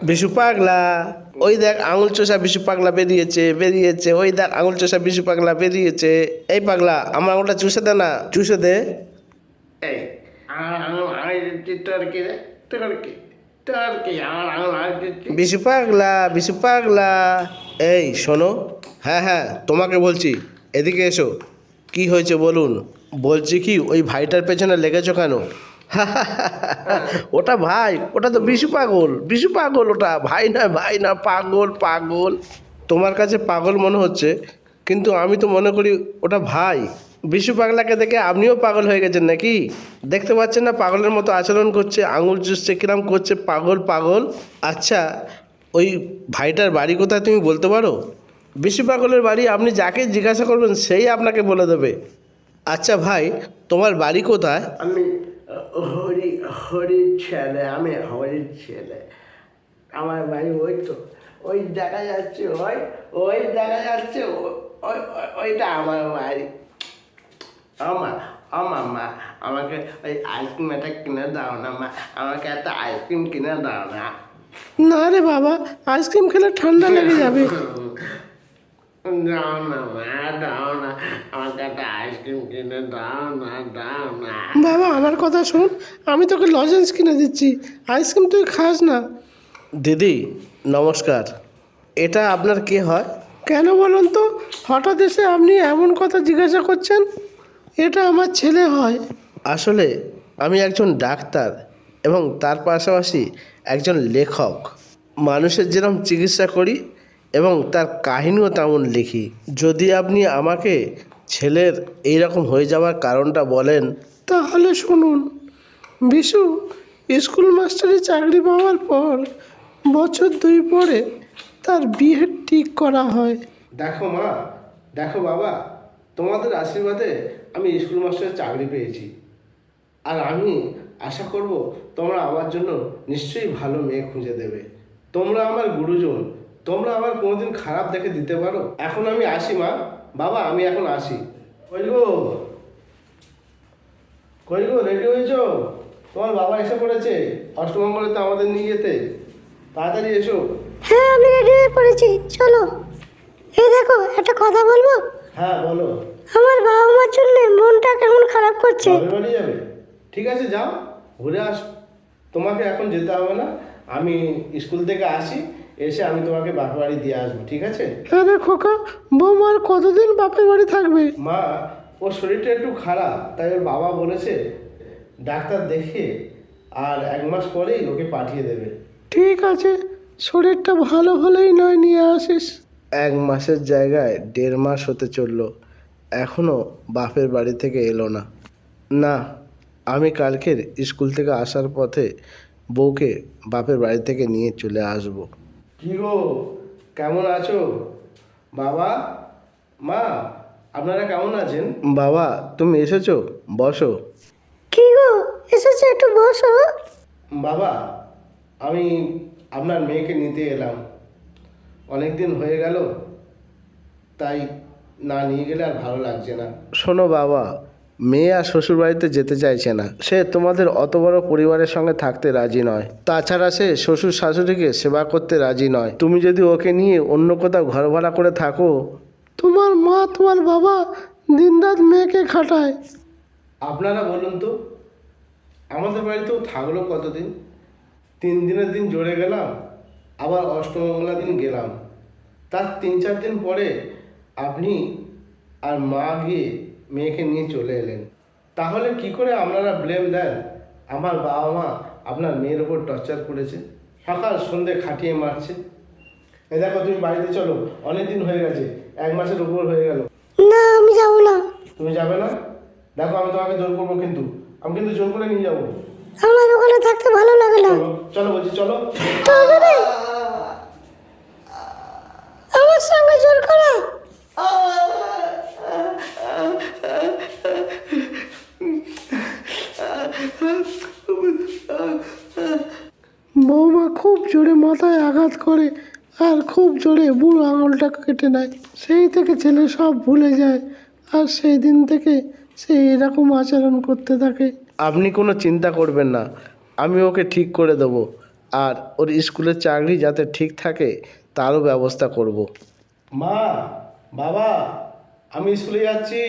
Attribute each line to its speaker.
Speaker 1: বিশু পাগলা, ওই দেখ আঙুল চোষা বিশু পাগলা বেরিয়েছে ওই দেখ আঙুল চোষা বিশু পাগলা বেরিয়েছে। এই পাগলা আমার আঙুলটা চুষে দে না, চুষে দে।
Speaker 2: এই আমার আঙুল আঙুল দিচ্ছি তোর কি রে? তোর কি আমার আঙুল আঙুল দিচ্ছি?
Speaker 1: বিশু পাগলা এই শোনো। হ্যাঁ হ্যাঁ তোমাকে বলছি, এদিকে এসো। কি হয়েছে বলুন? বলছি কি ওই ভাইটার পেছনে লেগেছো কেন? ওটা ভাই, ওটা তো বিশু পাগল ওটা ভাই না পাগল পাগল। তোমার কাছে পাগল মনে হচ্ছে, কিন্তু আমি তো মনে করি ওটা ভাই। বিশু পাগলাকে দেখে আপনিও পাগল হয়ে গেছেন নাকি? দেখতে পাচ্ছেন না পাগলের মতো আচরণ করছে, আঙুল চুষছে, কিরম করছে, পাগল পাগল। আচ্ছা, ওই ভাইটার বাড়ি কোথায় তুমি বলতে পারো? বিশু পাগলের বাড়ি আপনি যাকে জিজ্ঞাসা করবেন সেই আপনাকে বলে দেবে। আচ্ছা ভাই, তোমার বাড়ি কোথায়?
Speaker 2: আমি হরির ছেলে, আমি হরির ছেলে। আমার বাড়ি ওই তো, ওই দেখা যাচ্ছে, ওই দেখা যাচ্ছে, ওইটা আমার বাড়ি। মা আমাকে ওই আইসক্রিম একটা কিনে দাও না মা, আমাকে একটা আইসক্রিম কিনে দাও না।
Speaker 1: না রে বাবা, আইসক্রিম খেলে ঠান্ডা লেগে যাবে।
Speaker 2: দাও না মা, দাও না, আমাকে একটা আইসক্রিম কিনে দাও না।
Speaker 1: বাবা আমার কথা শোন, আমি তোকে লজেন্স কিনে দিচ্ছি, আইসক্রিম তুই খাস না। দিদি নমস্কার, এটা আপনার কে হয়? কেন বলুন তো, হঠাৎ এসে আপনি এমন কথা জিজ্ঞাসা করছেন? এটা আমার ছেলে হয়। আসলে আমি একজন ডাক্তার এবং তার পাশাপাশি একজন লেখক। মানুষের যেরকম চিকিৎসা করি এবং তার কাহিনীও তেমন লিখি। যদি আপনি আমাকে ছেলের এইরকম হয়ে যাওয়ার কারণটা বলেন, তাহলে শুনুন। বিশু স্কুল মাস্টারি চাকরি পাওয়ার পর বছর 2 পরে তার বিয়ে ঠিক করা হয়। দেখো মা, দেখো বাবা, তোমাদের আশীর্বাদে আমি স্কুল মাস্টারের চাকরি পেয়েছি। আর আমি আশা করব তোমরা আমার জন্য নিশ্চয়ই ভালো মেয়ে খুঁজে দেবে। তোমরা আমার গুরুজন, তোমরা আমার কোনোদিন খারাপ দেখে দিতে পারো। এখন আমি আসি মা, বাবা আমি এখন আসি। কই গো রেডি হয়েছো? তোমার বাবা এসে পড়েছে অষ্টমঙ্গলেতে আমাদের নিয়ে যেতে। তাড়াতাড়ি এসো।
Speaker 3: হ্যাঁ আমি রেডি হয়ে পড়েছি, চলো। এই দেখো একটা কথা বলবো।
Speaker 1: হ্যাঁ বলো।
Speaker 3: আমার বাবা মার জন্য মনটা কেমন খারাপ করছে।
Speaker 1: বাপের বাড়ি যাবে? ঠিক আছে যাও, ঘুরে আসো। তোমাকে এখন যেতে হবে না, আমি স্কুল থেকে আসি, এসে আমি তোমাকে বাপের বাড়ি দিয়ে আসবো, ঠিক আছে? আরে খোকা, বৌমার কতদিন বাপের বাড়ি থাকবে? মা, ওর শরীরটা একটু খারাপ, তাই ওর বাবা বলেছে ডাক্তার দেখে আর 1 মাস পরেই ওকে পাঠিয়ে দেবে। ঠিক আছে, শরীরটা ভালো হলেই নয় নিয়ে আসিস। 1 মাসের জায়গায় 1.5 মাস হতে চললো, এখনও বাপের বাড়ি থেকে এলো না। না, আমি কালকের স্কুল থেকে আসার পথে বউকে বাপের বাড়ি থেকে নিয়ে চলে আসব। কি গো, কেমন আছো? বাবা মা আপনারা কেমন আছেন? বাবা তুমি এসেছো, বসো।
Speaker 3: কি গো, এসেছে, একটু বসো।
Speaker 1: বাবা আমি আপনার মেয়েকে নিতে এলাম, অনেক দিন হয়ে গেল, তাই না নিয়ে গেলে আর ভালো লাগছে না। শোনো বাবা, মেয়ে আর শ্বশুর বাড়িতে যেতে চাইছে না। সে তোমাদের অত বড় পরিবারের সঙ্গে থাকতে রাজি নয়। তাছাড়া সে শ্বশুর শাশুড়িকে সেবা করতে রাজি নয়। তুমি যদি ওকে নিয়ে অন্য কোথাও ঘর ভাড়া করে থাকো, তোমার মা তোমার বাবা দিনরাত মেয়েকে খাটায়। আপনারা বলুন তো, আমাদের বাড়িতেও থাকলো কতদিন? 3 দিনের দিন জোরে গেলাম, আবার অষ্টমঙ্গলা দিন গেলাম, তার 3-4 দিন পরে আপনি আর মা গিয়ে মেয়েকে নিয়ে চলে এলেন। তাহলে কি করে আপনারা ব্লেম দেন আমার বাবা মা আপনার মেয়ের ওপর টর্চার করেছে, সকাল সন্ধ্যে খাটিয়ে মারছে? এই দেখো তুমি বাড়িতে চলো, অনেক দিন হয়ে গেছে, 1 মাসের উপর হয়ে গেল।
Speaker 3: না আমি যাবো না।
Speaker 1: তুমি যাবে না? দেখো আমি তোমাকে জোর করবো, কিন্তু আমি কিন্তু জোর করে নিয়ে যাবো।
Speaker 3: আমার ওখানে থাকতে ভালো লাগে না।
Speaker 1: চলো চলো বলছি, চলো।
Speaker 3: তবে রে, আমার সঙ্গে জোর করা।
Speaker 1: বৌমা খুব জোরে মাথায় আঘাত করে আর খুব জোরে বুড়ো আঙুলটা কেটে নেয়। সেই থেকে ছেলে সব ভুলে যায়, আর সেই দিন থেকে সে এরকম আচরণ করতে থাকে। আপনি কোনো চিন্তা করবেন না, আমি ওকে ঠিক করে দেবো। আর ওর স্কুলের চাকরি যাতে ঠিক থাকে তারও ব্যবস্থা করব। মা, বাবা, আমি স্কুলে যাচ্ছি।